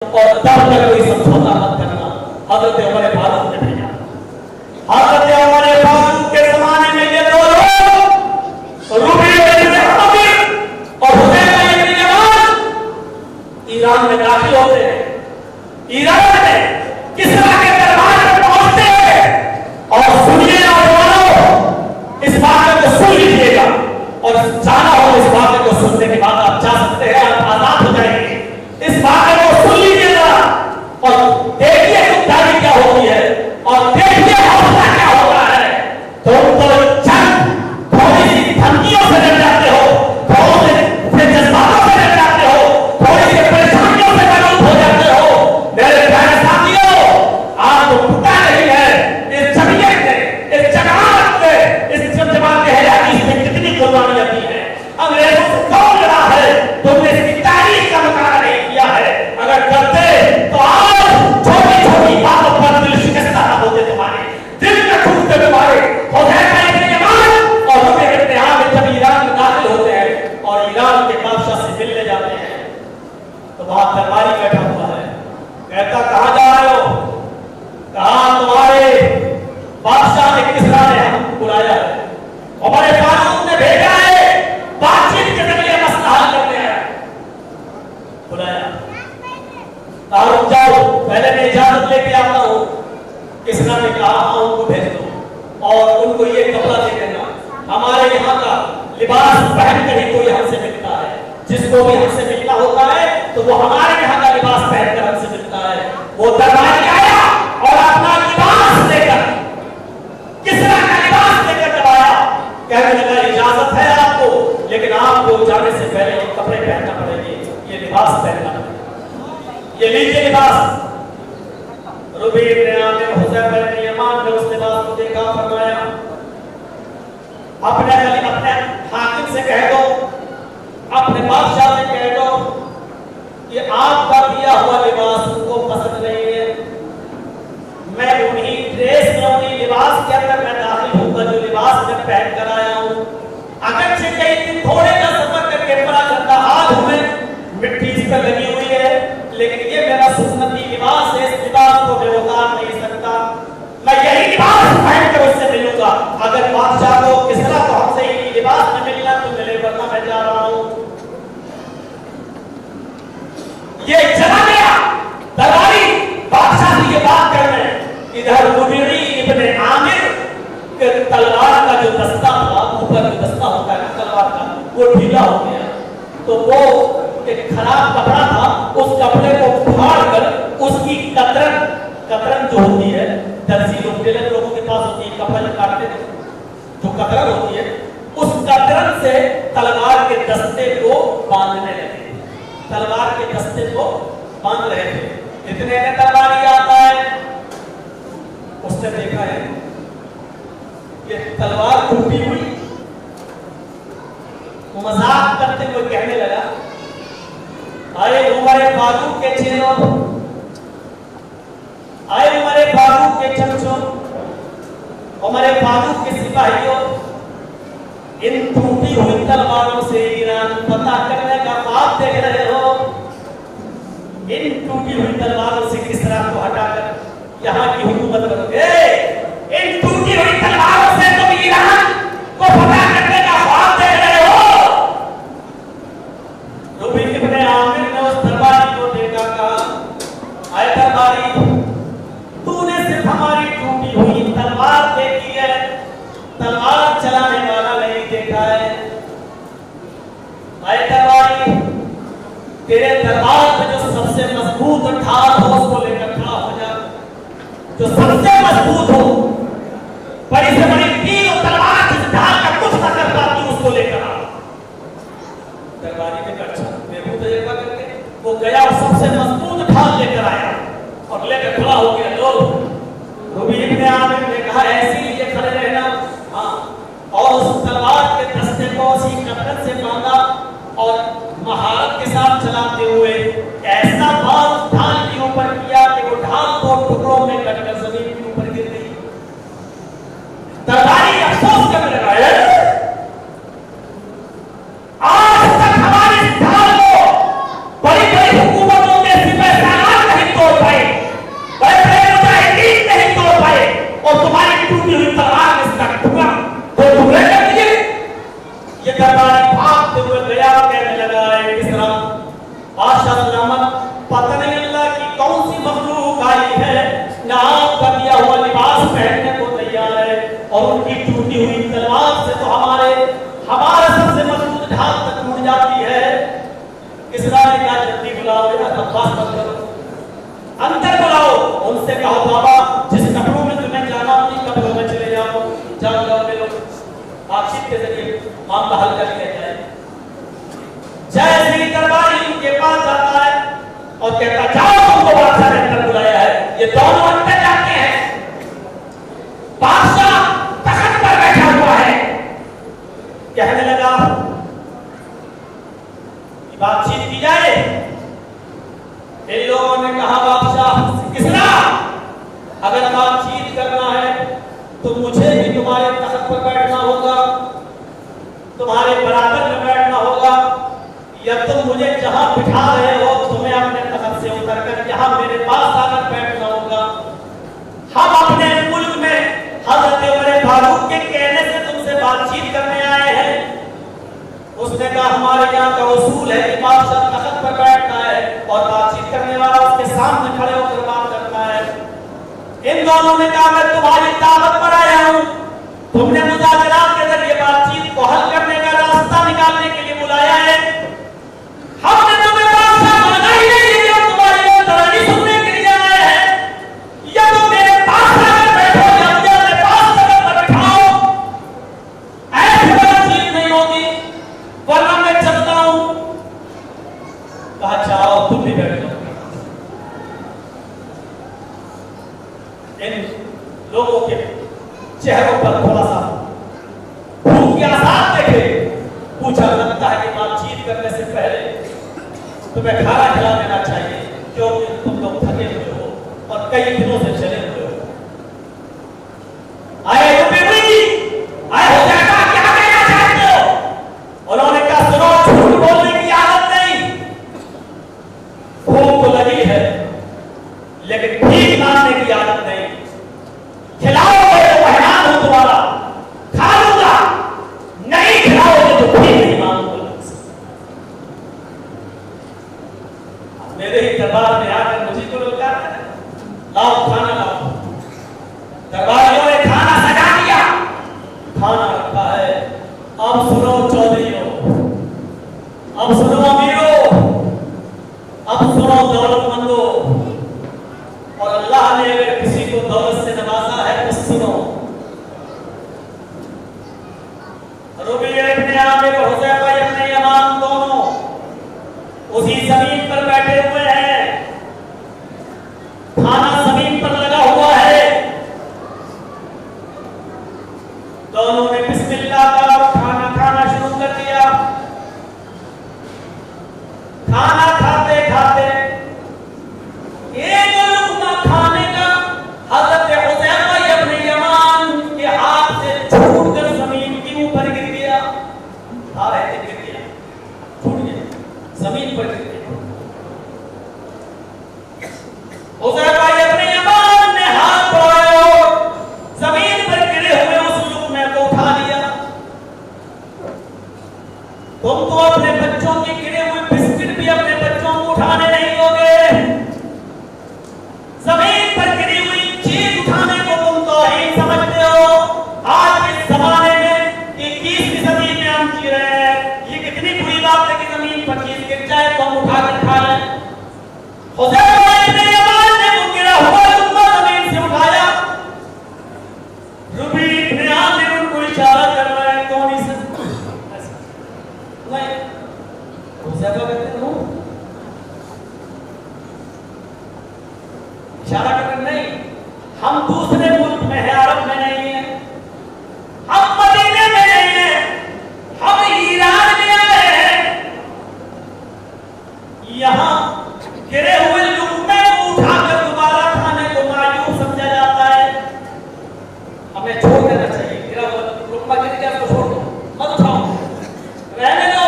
और तब तक कोई समझौता मत करना। हजरत उमर फारूक ने भेजा। हजरत उमर फारूक के जमाने में ये दो लोग रूबी और हुदैफा इब्न यमान ईरान में दाखिल होते हैं। ईरान में किसरा के दरबार में पहुंचते हैं और सुनिए नौजवानों, इस बात को सुन लीजिएगा और जाना हो इस बात को सुनने के बाद आप जा सकते हैं, आप आजाद हो जाएंगे। इस बात को सुन लीजिएगा और देखिए गुप्तारी क्या होती है और देखिए हौसला क्या होता है। तुम तो चंद थोड़ी सी धमकियों से डर जाते हो, थोड़े से जज्बातों से डर जाते हो, थोड़ी सी परेशानियों से मजबूत हो जाते हो। मेरे प्यारे साथियों, आपको पता नहीं है इस जमीयत ने, इस जमात ने, इस जमात के हयाती में कितनी कुर्बानियां दी है। अंग्रेजों से कौन लड़ा है, तुमने इसकी तारीख का मुकाबला नहीं किया है। अगर करते तो आज छोटी छोटी बातों पर दिल शिकस्ता न होते, तुम्हारे दिल में टूटते तुम्हारे हुदैफा इब्न यमान और रूबी इब्न आमिर जब ईरान में दाखिल होते हैं और ईरान के बादशाह से मिलने जाते हैं तो वहां दरबारी बैठा हुआ है। कहता कहां जा रहे हो? कहा तुम्हारे बादशाह ने किसरा ने हमको बुलाया है, उमर फारूक ने भेजा है, बातचीत के जरिए मसला हल करने आया, बुलाया। रुक जाओ, पहले मैं इजाजत लेके आता हूं। किसरा ने कहा हाँ उनको भेज दो और उनको ये कपड़ा दे देना। हमारे यहाँ का लिबास पहनकर ही कोई हमसे मिलता है, जिसको भी हमसे मिलना होता है तो वो हमारे यहाँ का लिबास पहनकर हमसे मिलता है। वो दरबारी आया और अपना लिबास लेकर, किसरा का लिबास लेकर जब आया, कहने लगा इजाजत है आपको, लेकिन आपको जाने से पहले ये कपड़े पहनना पड़ेंगे, ये लिबास पहनना पड़ेगा, ये लीजिए लिबास। रूबी इब्न आमिर हुदैफा इब्न यमान ने उस लिबास को देखा, फरमाया अपने हाकिम से कह दो, अपने बादशाह से कह दो कि आपका दिया हुआ लिबास उनको पसंद नहीं है। मैं उन्हीं ड्रेस में, उन्हीं लिबास के अंदर मैं दाखिल होऊंगा जो लिबास मैं पहन कर आया हूं। अगरचे कई दिन थोड़े का सफर करके बड़ा गंदा हाल हुए, मिट्टी इस पर लगी हुई है, लेकिन ये मेरा सुन्नती लिबास है, इस लिबास को मैं उतार नहीं सकता। मैं यही लिबास पहनकर उससे मिलूंगा। अगर बादशाह को किसरा को हमसे ही लिबास में मिलना तो मिले, वरना मैं जा रहा हूं। ये चला गया दरबारी बादशाह से ये बात करने। इधर रूबी इब्न आमिर के तलवार का जो दस्ता था, ऊपर जो दस्ता होता है तलवार का, वो ढीला हो गया। तो वो एक खराब कपड़ा था, उस कपड़े को फाड़ कर उसकी कतरन जो होती है, दर्जी लोग टेलर लोगों के पास होती है, कपड़ा जो काटते हैं जो कतरन होती है, उस कतरन से तलवार के दस्ते को बांधने लगे। तलवार के दस्ते को बांध रहे थे। इतने में तलवारी आता है, उसने देखा है ये तलवार टूटी हुई, मजाक करते हुए कहने लगा अरे उमर फारूक के चेलों, अरे उमर फारूक के चमचों, उमर फारूक के सिपाहियों, इन टूटी हुई तलवारों से ईरान फतह करने का ख्वाब देख रहे हो? इन टूटी हुई तलवारों से किसरा को हटाकर यहाँ की हुकूमत करोगे? इन टूटी हुई तलवारों से तुम ईरान को फतह करने का ख्वाब देख रहे हो? रूबी इब्न आमिर ने उस दरबारी को देखा, कहा आए दरबारी, तूने सिर्फ हमारी टूटी हुई तलवार देखी है, तलवार चलाने वाला नहीं देखा है। आए दरबारी, तेरे दरबार में जो सबसे मजबूत ढाल हो उसको लेकर खड़ा हो जा, जो सबसे मजबूत हो, बड़ी से बड़ी तीर और तलवार जिस ढाल का कुछ न कर पाती उसको लेकर आ। दरबारी ने कहा अच्छा, देखो तजुर्बा करके। वो गया और सबसे मजबूत ढाल लेकर आया और लेकर खड़ा हो गया। लोग रूबी इब्न आमिर ने कहा ऐसे ही ये खड़े रहना, हाँ, और उस तलवार के दस्ते को उसी कतरन से बांधा और महारत के साथ चलाते हुए ऐसा बात ढाल के ऊपर किया कि वो ढाल दो टुकड़ों में कटकर जमीन के ऊपर गिर गई। दोनों अंदर जाते हैं। बादशाह तख्त पर बैठा हुआ है, कहने लगा बातचीत की जाए। इन लोगों ने कहा बादशाह किसरा, अगर बातचीत करना है तो मुझे भी तुम्हारे तख्त पर बैठना होगा, तुम्हारे बराबर में बैठना होगा, या तुम मुझे जहां बिठा रहे हो तुम्हें अपने तख्त से उतरकर यहां मेरे पास आकर बैठना होगा। हम अपने मुल्क में हजरत उमर फारूक के कहने से तुमसे बातचीत करने आए हैं। उसने कहा हमारे यहाँ का उसूल है कि बादशाह तख्त पर बैठना है और बातचीत करने वाला उसके सामने खड़े होकर बात करना है। इन दोनों ने कहा मैं तुम्हारी दावत पर आया हूं, तुमने मुज़ाकरात के जरिए बातचीत को हल करने का रास्ता निकालने के लिए बुलाया है। हमने तुम्हें बादशाह माना ही नहीं कि हम तुम्हारी दलाली सुनने के लिए आए हैं, या तुम मेरे पास आकर बैठो या मुझे अपने पास तख्त पर बैठाओ। ऐसी बातचीत नहीं होगी वरना मैं चलता हूं। कहा जाओ तुम भी बैठ जाओ। इन लोगों के चेहरों पर थोड़ा सा भूख के आसार देखे। पूछा लगता है कि बातचीत करने से पहले तुम्हें खाना खिला देना चाहिए, क्योंकि तुम लोग थके हुए हो और कई दिनों से चले हुए हो। आए हो बेबी जी, आए हो जाता क्या कहना चाहते हो? उन्होंने कहा सुनो, झूठ बोलने की आदत नहीं, भूख तो लगी है लेकिन भीख मांगने की आदत नहीं। खिलाओगे तो मेहमान हूं तुम्हारा, खा लूंगा, नहीं खिलाओगे तो भीख नहीं मांगूंगा। मेरे ही दरबार में आकर मुझे को लोग कहते हैं लाओ खाना लाओ। दरबारियों ने खाना सजा दिया, खाना रखा है। अब सुनो चौधरियों, अब सुनो अमीरों, अब सुनो दौलतमंदों, और अल्लाह ने अगर किसी को दौलत से नवाजा है तो सुनो। रुबैया इब्न आमिर और हुज़ैफा इब्न यमान दोनों उसी जमीन पर बैठे हुए हैं, खाना जमीन पर लगा हुआ है। दोनों ने बिस्मिल्लाह का और खाना खाना शुरू कर दिया। खाना खाते खाते एक लुक़मा खाने का हज़रत हुज़ैफा इब्न यमान के हाथ से छूटकर जमीन के ऊपर गिर गया। खा रहे थे, गिर गया, छूट गया, जमीन पर गिर गया। हुज़ैफा इब्न यमान ने हाथ बढ़ाया और जमीन पर गिरे हुए उस लुक़मे को उठा लिया। तुम तो अपने बच्चों के गिरे हुए बिस्किट भी अपने बच्चों को उठाने नहीं दोगे, जमीन पर गिरी हुई चीज उठाने को तुम तौहीन समझते हो। आज इस जमाने में 21वीं सदी में हम जी रहे हैं, ये कितनी बुरी बात है कि जमीन पर चीज गिर जाए तो हम उठा कर खा लें। हुज़ैफा इब्न यमान ने वो गिरा हुआ लुक़मा जमीन से उठाया। रुबैया इब्न आमिर उनको इशारा कर रहा है, कौन इसे नहीं हुज़ैफा कहते हो, इशारा कर नहीं, हम दूसरे मुल्क में है, अरब में नहीं है, हम मदीने में नहीं है, हम ईरान में आए हैं। यहाँ गिरे हुए लुक़मे को उठाकर दोबारा खाने को मायूब समझा जाता है। हमें छोड़ देना चाहिए, गिरा हुआ लुक़मा गिर गया तो छोड़ दो, मत उठाओ, रहने दो।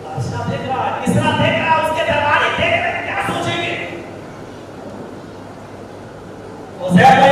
बादशाह देख रहा है, किसरा देख रहा है, उसके दरबारी देख रहे हैं, क्या सोचेंगे? हुज़ैफा